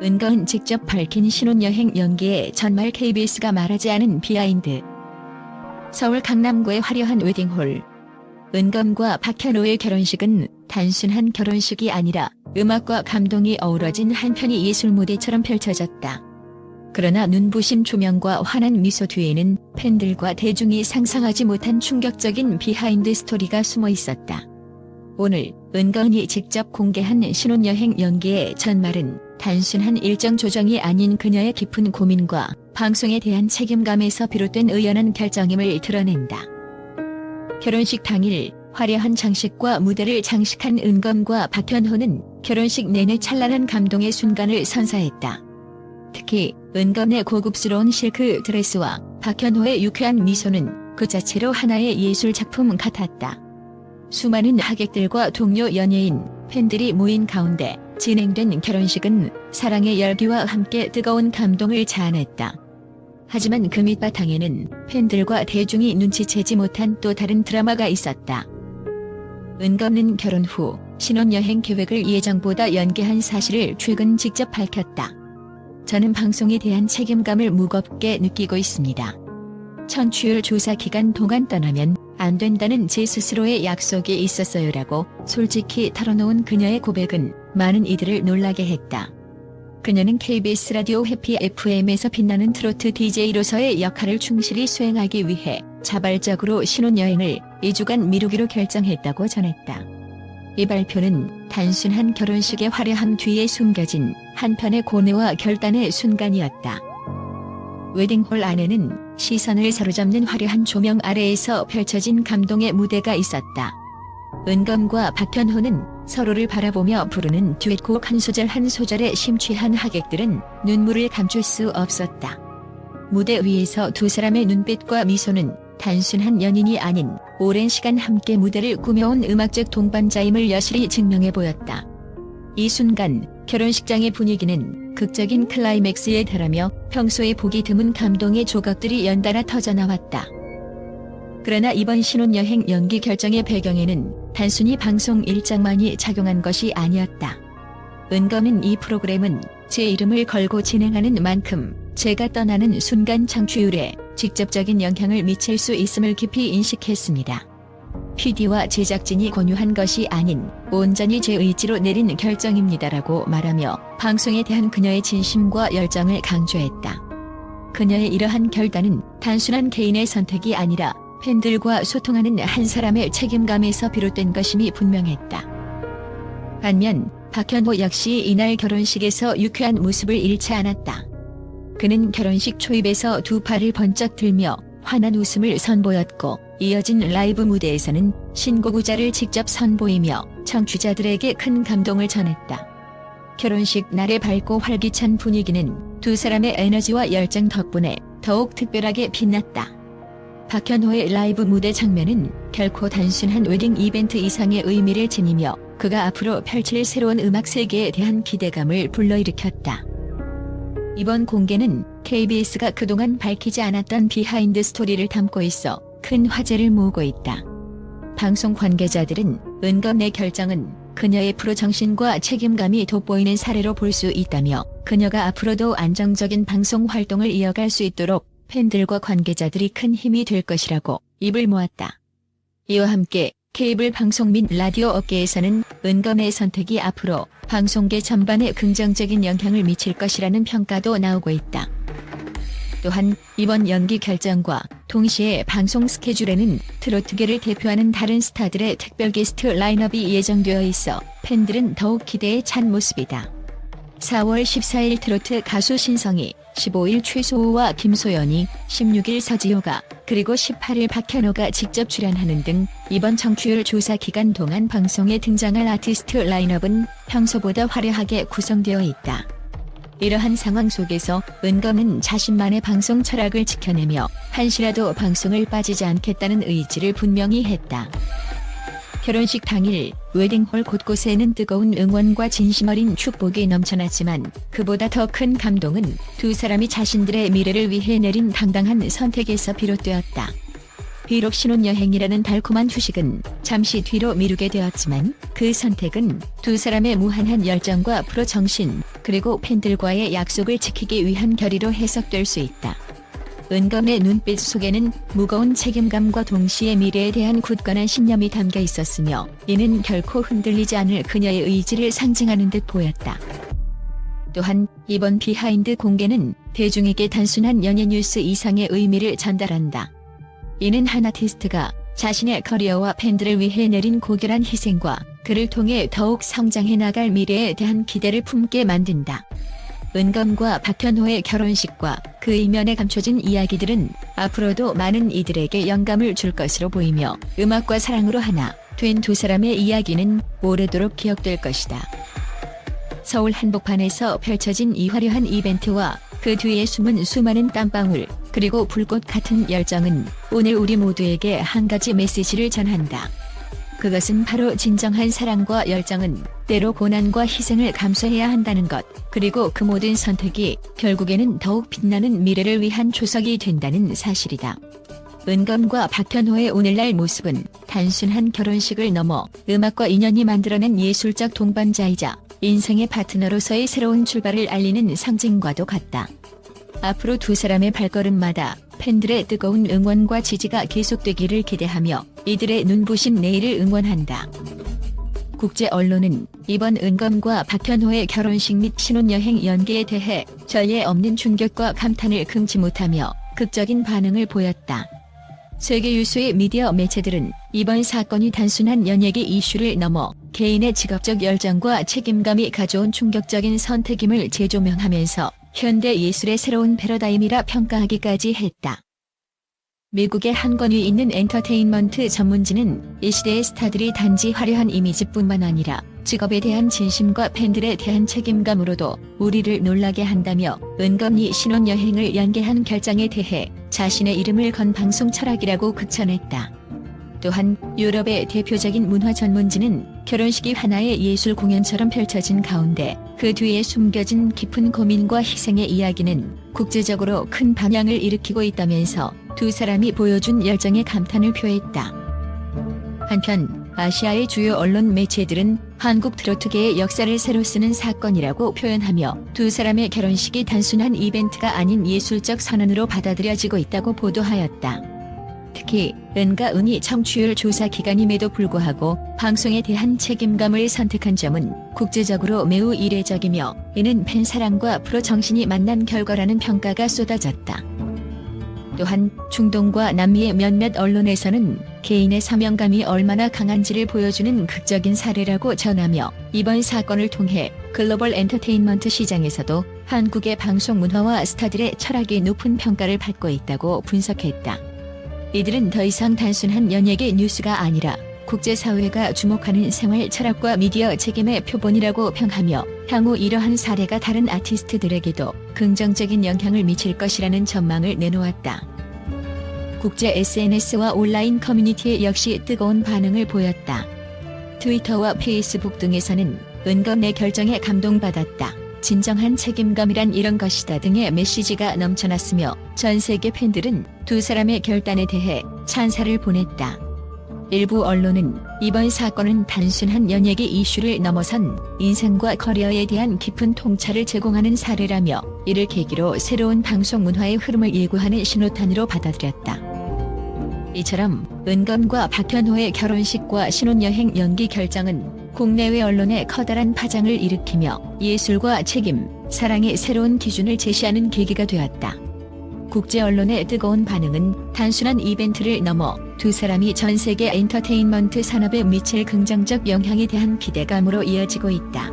은거은 직접 밝힌 신혼여행 연기에 전말 KBS가 말하지 않은 비하인드. 서울 강남구의 화려한 웨딩홀. 은검과 박현호의 결혼식은 단순한 결혼식이 아니라 음악과 감동이 어우러진 한편의 예술 무대처럼 펼쳐졌다. 그러나 눈부신 조명과 환한 미소 뒤에는 팬들과 대중이 상상하지 못한 충격적인 비하인드 스토리가 숨어 있었다. 오늘 은거은이 직접 공개한 신혼여행 연기의 전말은 단순한 일정 조정이 아닌 그녀의 깊은 고민과 방송에 대한 책임감에서 비롯된 의연한 결정임을 드러낸다. 결혼식 당일 화려한 장식과 무대를 장식한 은검과 박현호는 결혼식 내내 찬란한 감동의 순간을 선사했다. 특히 은검의 고급스러운 실크 드레스와 박현호의 유쾌한 미소는 그 자체로 하나의 예술 작품 같았다. 수많은 하객들과 동료 연예인, 팬들이 모인 가운데 진행된 결혼식은 사랑의 열기와 함께 뜨거운 감동을 자아냈다. 하지만 그 밑바탕에는 팬들과 대중이 눈치채지 못한 또 다른 드라마가 있었다. 은검은 결혼 후 신혼여행 계획을 예정보다 연기한 사실을 최근 직접 밝혔다. 저는 방송에 대한 책임감을 무겁게 느끼고 있습니다. 청취율 조사 기간 동안 떠나면 안 된다는 제 스스로의 약속이 있었어요라고 솔직히 털어놓은 그녀의 고백은 많은 이들을 놀라게 했다. 그녀는 KBS 라디오 해피 FM에서 빛나는 트로트 DJ로서의 역할을 충실히 수행하기 위해 자발적으로 신혼여행을 2주간 미루기로 결정했다고 전했다. 이 발표는 단순한 결혼식의 화려함 뒤에 숨겨진 한편의 고뇌와 결단의 순간이었다. 웨딩홀 안에는 시선을 사로잡는 화려한 조명 아래에서 펼쳐진 감동의 무대가 있었다. 은검과 박현호는 서로를 바라보며 부르는 듀엣곡 한 소절 한 소절에 심취한 하객들은 눈물을 감출 수 없었다. 무대 위에서 두 사람의 눈빛과 미소는 단순한 연인이 아닌 오랜 시간 함께 무대를 꾸며온 음악적 동반자임을 여실히 증명해 보였다. 이 순간 결혼식장의 분위기는 극적인 클라이맥스에 달하며 평소에 보기 드문 감동의 조각들이 연달아 터져나왔다. 그러나 이번 신혼여행 연기 결정의 배경에는 단순히 방송 일정만이 작용한 것이 아니었다. 은검은 이 프로그램은 제 이름을 걸고 진행하는 만큼 제가 떠나는 순간 청취율에 직접적인 영향을 미칠 수 있음을 깊이 인식했습니다. PD와 제작진이 권유한 것이 아닌 온전히 제 의지로 내린 결정입니다라고 말하며 방송에 대한 그녀의 진심과 열정을 강조했다. 그녀의 이러한 결단은 단순한 개인의 선택이 아니라 팬들과 소통하는 한 사람의 책임감에서 비롯된 것임이 분명했다. 반면 박현호 역시 이날 결혼식에서 유쾌한 모습을 잃지 않았다. 그는 결혼식 초입에서 두 팔을 번쩍 들며 환한 웃음을 선보였고 이어진 라이브 무대에서는 신곡우자를 직접 선보이며 청취자들에게 큰 감동을 전했다. 결혼식 날의 밝고 활기찬 분위기는 두 사람의 에너지와 열정 덕분에 더욱 특별하게 빛났다. 박현호의 라이브 무대 장면은 결코 단순한 웨딩 이벤트 이상의 의미를 지니며 그가 앞으로 펼칠 새로운 음악 세계에 대한 기대감을 불러일으켰다. 이번 공개는 KBS가 그동안 밝히지 않았던 비하인드 스토리를 담고 있어 큰 화제를 모으고 있다. 방송 관계자들은 은검의 결정은 그녀의 프로 정신과 책임감이 돋보이는 사례로 볼 수 있다며 그녀가 앞으로도 안정적인 방송 활동을 이어갈 수 있도록 팬들과 관계자들이 큰 힘이 될 것이라고 입을 모았다. 이와 함께 케이블 방송 및 라디오 업계에서는 은검의 선택이 앞으로 방송계 전반에 긍정적인 영향을 미칠 것이라는 평가도 나오고 있다. 또한 이번 연기 결정과 동시에 방송 스케줄에는 트로트계를 대표하는 다른 스타들의 특별 게스트 라인업이 예정되어 있어 팬들은 더욱 기대에 찬 모습이다. 4월 14일 트로트 가수 신성희, 15일 최소호와 김소연이, 16일 서지효가, 그리고 18일 박현호가 직접 출연하는 등 이번 청취율 조사 기간 동안 방송에 등장할 아티스트 라인업은 평소보다 화려하게 구성되어 있다. 이러한 상황 속에서 은검은 자신만의 방송 철학을 지켜내며 한시라도 방송을 빠지지 않겠다는 의지를 분명히 했다. 결혼식 당일 웨딩홀 곳곳에는 뜨거운 응원과 진심 어린 축복이 넘쳐났지만 그보다 더 큰 감동은 두 사람이 자신들의 미래를 위해 내린 당당한 선택에서 비롯되었다. 비록 신혼여행이라는 달콤한 휴식은 잠시 뒤로 미루게 되었지만 그 선택은 두 사람의 무한한 열정과 프로 정신, 그리고 팬들과의 약속을 지키기 위한 결의로 해석될 수 있다. 은검의 눈빛 속에는 무거운 책임감과 동시에 미래에 대한 굳건한 신념이 담겨 있었으며, 이는 결코 흔들리지 않을 그녀의 의지를 상징하는 듯 보였다. 또한 이번 비하인드 공개는 대중에게 단순한 연예 뉴스 이상의 의미를 전달한다. 이는 한 아티스트가 자신의 커리어와 팬들을 위해 내린 고결한 희생과 그를 통해 더욱 성장해 나갈 미래에 대한 기대를 품게 만든다. 은검과 박현호의 결혼식과 그 이면에 감춰진 이야기들은 앞으로도 많은 이들에게 영감을 줄 것으로 보이며, 음악과 사랑으로 하나 된 두 사람의 이야기는 오래도록 기억될 것이다. 서울 한복판에서 펼쳐진 이 화려한 이벤트와 그 뒤에 숨은 수많은 땀방울, 그리고 불꽃 같은 열정은 오늘 우리 모두에게 한 가지 메시지를 전한다. 그것은 바로 진정한 사랑과 열정은 때로 고난과 희생을 감수해야 한다는 것, 그리고 그 모든 선택이 결국에는 더욱 빛나는 미래를 위한 조석이 된다는 사실이다. 은검과 박현호의 오늘날 모습은 단순한 결혼식을 넘어 음악과 인연이 만들어낸 예술적 동반자이자 인생의 파트너로서의 새로운 출발을 알리는 상징과도 같다. 앞으로 두 사람의 발걸음마다 팬들의 뜨거운 응원과 지지가 계속되기를 기대하며 이들의 눈부신 내일을 응원한다. 국제 언론은 이번 은검과 박현호의 결혼식 및 신혼여행 연기에 대해 전례 없는 충격과 감탄을 금치 못하며 극적인 반응을 보였다. 세계 유수의 미디어 매체들은 이번 사건이 단순한 연예계 이슈를 넘어 개인의 직업적 열정과 책임감이 가져온 충격적인 선택임을 재조명하면서 현대 예술의 새로운 패러다임이라 평가하기까지 했다. 미국의 한 권위 있는 엔터테인먼트 전문지는 이 시대의 스타들이 단지 화려한 이미지뿐만 아니라 직업에 대한 진심과 팬들에 대한 책임감으로도 우리를 놀라게 한다며, 은검이 신혼여행을 연계한 결정에 대해 자신의 이름을 건 방송 철학이라고 극찬했다. 또한 유럽의 대표적인 문화 전문지는 결혼식이 하나의 예술 공연처럼 펼쳐진 가운데 그 뒤에 숨겨진 깊은 고민과 희생의 이야기는 국제적으로 큰 반향을 일으키고 있다면서 두 사람이 보여준 열정에 감탄을 표했다. 한편 아시아의 주요 언론 매체들은 한국 트로트계의 역사를 새로 쓰는 사건이라고 표현하며 두 사람의 결혼식이 단순한 이벤트가 아닌 예술적 선언으로 받아들여지고 있다고 보도하였다. 특히 은가 은이 청취율 조사 기간임에도 불구하고 방송에 대한 책임감을 선택한 점은 국제적으로 매우 이례적이며, 이는 팬 사랑과 프로 정신이 만난 결과라는 평가가 쏟아졌다. 또한 중동과 남미의 몇몇 언론에서는 개인의 사명감이 얼마나 강한지를 보여주는 극적인 사례라고 전하며, 이번 사건을 통해 글로벌 엔터테인먼트 시장에서도 한국의 방송 문화와 스타들의 철학이 높은 평가를 받고 있다고 분석했다. 이들은 더 이상 단순한 연예계 뉴스가 아니라 국제사회가 주목하는 생활 철학과 미디어 책임의 표본이라고 평하며, 향후 이러한 사례가 다른 아티스트들에게도 긍정적인 영향을 미칠 것이라는 전망을 내놓았다. 국제 SNS와 온라인 커뮤니티에 역시 뜨거운 반응을 보였다. 트위터와 페이스북 등에서는 은검의 결정에 감동받았다, 진정한 책임감이란 이런 것이다 등의 메시지가 넘쳐났으며, 전 세계 팬들은 두 사람의 결단에 대해 찬사를 보냈다. 일부 언론은 이번 사건은 단순한 연예계 이슈를 넘어선 인생과 커리어에 대한 깊은 통찰을 제공하는 사례라며, 이를 계기로 새로운 방송 문화의 흐름을 예고하는 신호탄으로 받아들였다. 이처럼 은검과 박현호의 결혼식과 신혼여행 연기 결정은 국내외 언론에 커다란 파장을 일으키며 예술과 책임, 사랑의 새로운 기준을 제시하는 계기가 되었다. 국제 언론의 뜨거운 반응은 단순한 이벤트를 넘어 두 사람이 전 세계 엔터테인먼트 산업에 미칠 긍정적 영향에 대한 기대감으로 이어지고 있다.